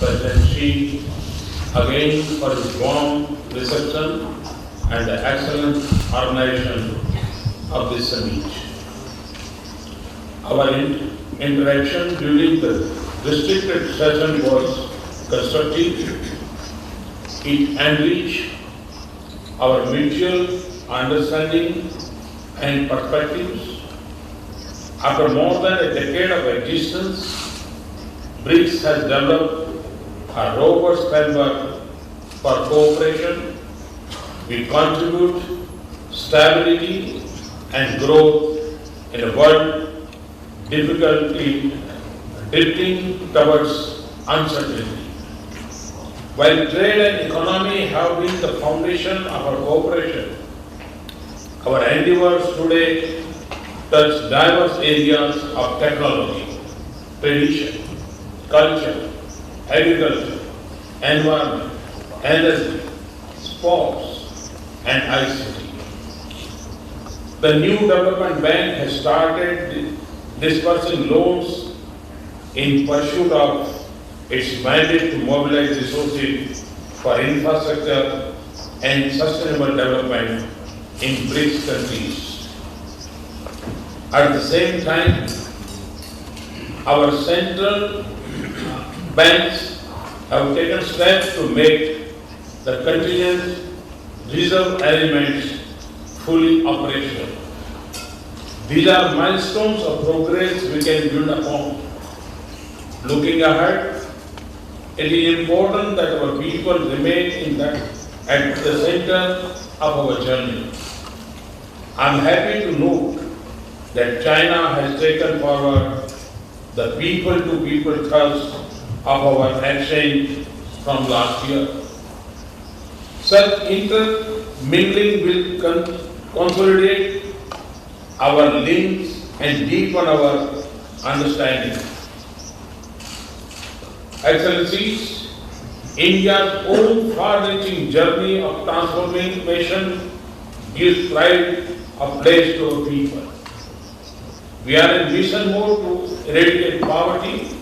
President Xi again for his warm reception and the excellent organization of this summit. Our interaction during the restricted session was constructive. It enriched our mutual understanding and perspectives. After more than a decade of existence, BRICS has developed a robust framework for cooperation. We contribute stability and growth in a world difficultly drifting towards uncertainty. While trade and economy have been the foundation of our cooperation, our endeavors today touch diverse areas of technology, tradition, culture, agriculture, environment, energy, sports, and ICT. The new development bank has started disbursing loans in pursuit of its mandate to mobilize resources for infrastructure and sustainable development in BRICS countries. At the same time, our central banks have taken steps to make the contingent reserve arrangements fully operational. These are milestones of progress we can build upon. Looking ahead, it is important that our people remain at the center of our journey. I am happy to note that China has taken forward the people-to-people trust of our exchange from last year. Such intermingling will consolidate our links and deepen our understanding. Excellencies, India's own far-reaching journey of transformation gives pride of place to our people. We are in mission mode to eradicate poverty,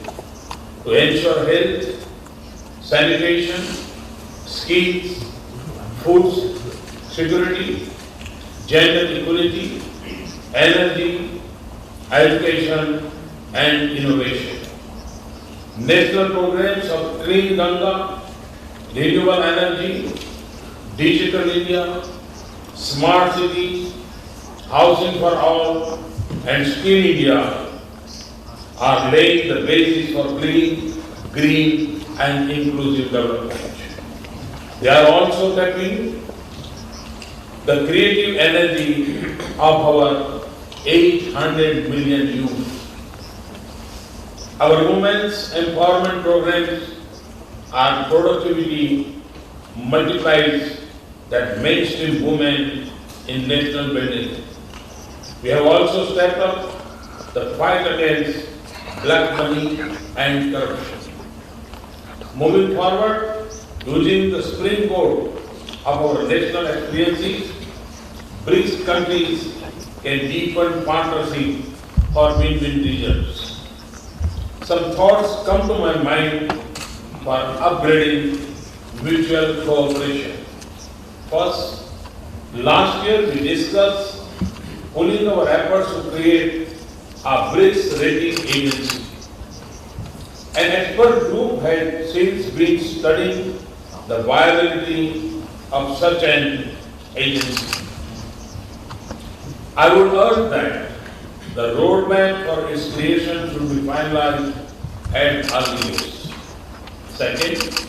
to ensure health, sanitation, skills, food security, gender equality, energy, education, and innovation. National programs of Clean Ganga, renewable energy, digital India, smart cities, housing for all, and Skill India are laying the basis for clean, green, and inclusive development. They are also tapping the creative energy of our 800 million youth. Our women's empowerment programs are productivity multipliers that mainstream women in national building. We have also stepped up the fight against black money and corruption. Moving forward, using the springboard of our national experiences, BRICS countries can deepen partnership for win-win results. Some thoughts come to my mind for upgrading mutual cooperation. First, last year we discussed pulling our efforts to create a BRICS rating agency. An expert group had since been studying the viability of such an agency. I would urge that the roadmap for its creation should be finalized at earliest. Second,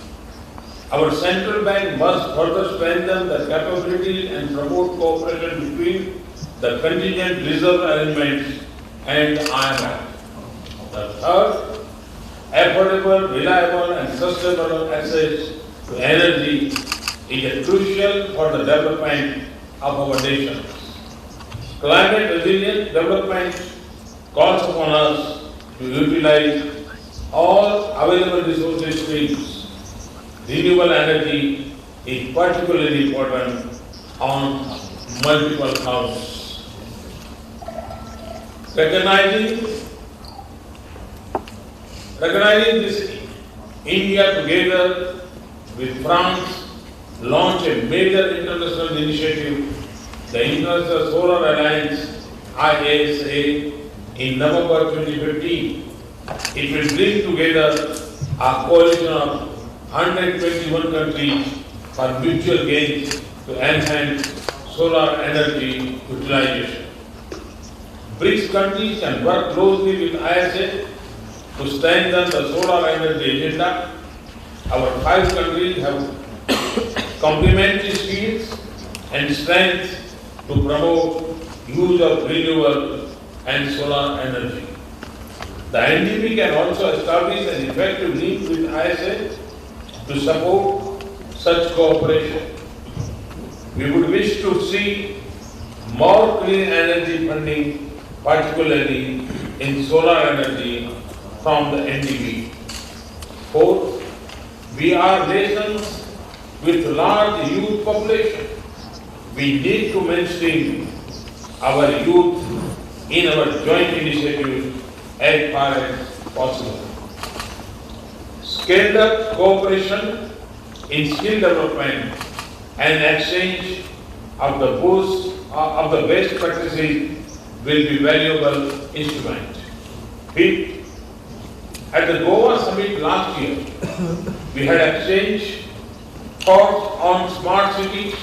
our central bank must further strengthen the capabilities and promote cooperation between the contingent reserve arrangements and IMF. The third, affordable, reliable, and sustainable access to energy is crucial for the development of our nation. Climate resilient development calls upon us to utilize all available resources streams. Renewable energy is particularly important on multiple counts. Recognizing this India together with France launched a major international initiative, the International Solar Alliance ISA, in November 2015. It will bring together a coalition of 121 countries for mutual gains to enhance solar energy utilization. BRICS countries can work closely with ISA to strengthen the solar energy agenda. Our 5 countries have complementary skills and strengths to promote use of renewable and solar energy. The NDB can also establish an effective link with ISA to support such cooperation. We would wish to see more clean energy funding, particularly in solar energy, from the NDB. Fourth, we are nations with large youth population. We need to mainstream our youth in our joint initiatives as far as possible. Scaled up cooperation in skill development and exchange of the best practices will be valuable instrument. Fifth, at the Goa summit last year, we had exchanged thoughts on smart cities,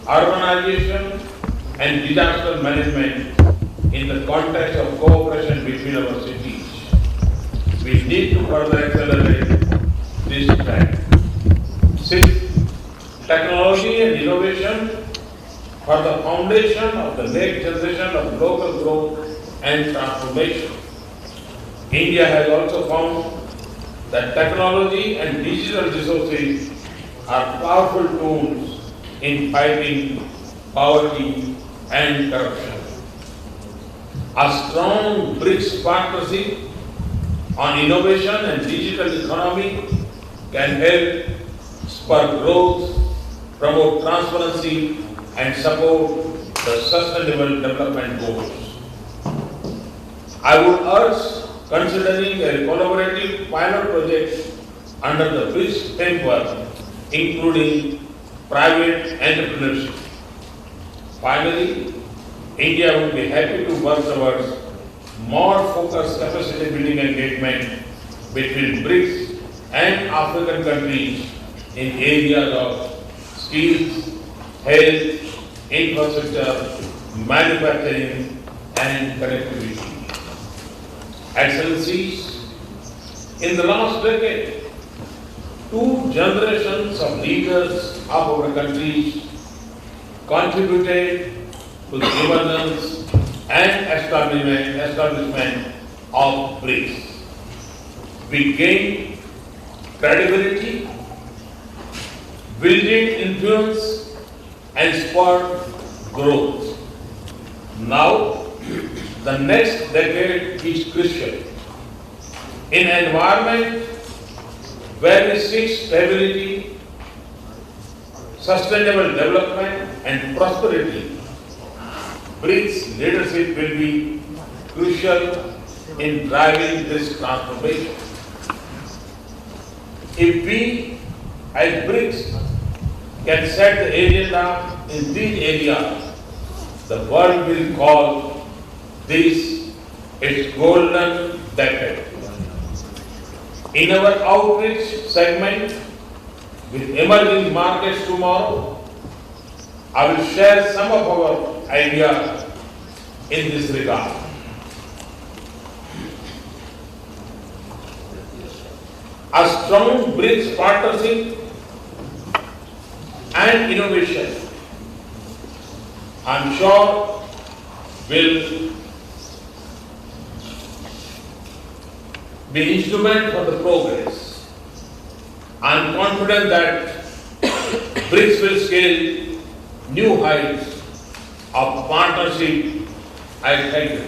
urbanization, and disaster management in the context of cooperation between our cities. We need to further accelerate this trend. Sixth, technology and innovation for the foundation of the next generation of local growth and transformation. India has also found that technology and digital resources are powerful tools in fighting poverty and corruption. A strong BRICS partnership on innovation and digital economy can help spur growth, promote transparency, and support the sustainable development goals. I would urge considering a collaborative pilot project under the BRICS framework, including private entrepreneurship. Finally, India would be happy to work towards more focused capacity building engagement between BRICS and African countries in areas of skills, health, infrastructure, manufacturing, and connectivity. Excellencies, in the last decade, 2 generations of leaders of our countries contributed to the emergence and establishment of BRICS. We gained credibility, building influence, and spurred growth. Now, the next decade is crucial. In an environment where we seek stability, sustainable development, and prosperity, BRICS leadership will be crucial in driving this transformation. If we, as BRICS, can set the agenda in these areas, the world will call this its golden decade. In our outreach segment with emerging markets tomorrow, I will share some of our ideas in this regard. A strong BRICS partnership and innovation, I am sure, will be instrument for the progress. I am confident that BRICS will scale new heights of partnership. I thank you.